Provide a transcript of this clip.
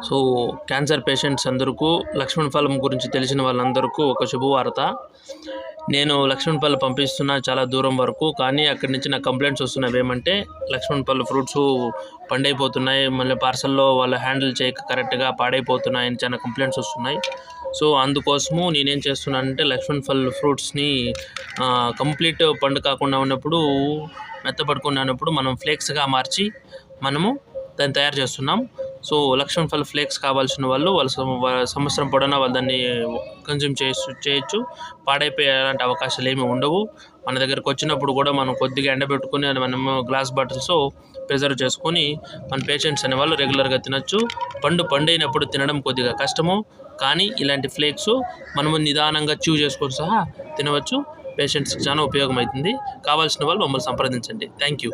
So cancer patients అందరికీ లక్ష్మణ్ ఫలం గురించి తెలిసిన వాళ్ళందరికీ ఒక శుభవార్త. నేను లక్ష్మణ్ పళ్ళు పంపిస్తున్నా చాలా దూరం వరకు, కానీ అక్కడి నుంచి నాకు కంప్లైంట్స్ వస్తున్నవి ఏమంటే లక్ష్మణ్ పళ్ళు ఫ్రూట్స్ పండైపోతున్నాయి, మళ్ళీ పార్సల్లో వాళ్ళు హ్యాండిల్ చేయక కరెక్ట్గా పాడైపోతున్నాయని చాలా కంప్లైంట్స్ వస్తున్నాయి. సో అందుకోసము నేనేం చేస్తున్నానంటే లక్ష్మణ్ ఫల్ ఫ్రూట్స్ని కంప్లీట్ పండు కాకుండా ఉన్నప్పుడు, మెత్తపడుకుండా ఉన్నప్పుడు మనం ఫ్లేక్స్గా మార్చి మనము దాన్ని తయారు చేస్తున్నాం. సో లక్ష్మణ్ ఫల్ ఫ్లేక్స్ కావాల్సిన వాళ్ళు వాళ్ళ సంవత్సరం పొడవునా వాళ్ళు దాన్ని కన్జ్యూమ్ చేయొచ్చు. పాడైపోయే అలాంటి అవకాశాలు ఏమీ ఉండవు. మన దగ్గరకు వచ్చినప్పుడు కూడా మనం కొద్దిగా ఎండబెట్టుకుని అది మనము గ్లాస్ బాటిల్స్ ప్రిజర్వ్ చేసుకొని మన పేషెంట్స్ అనేవాళ్ళు రెగ్యులర్గా తినచ్చు. పండైనప్పుడు తినడం కొద్దిగా కష్టము, కానీ ఇలాంటి ఫ్లేక్స్ మనము నిదానంగా చూ చేసుకొని సహా తినవచ్చు. పేషెంట్స్కి చాలా ఉపయోగం అవుతుంది. కావాల్సిన వాళ్ళు మమ్మల్ని సంప్రదించండి. Thank you.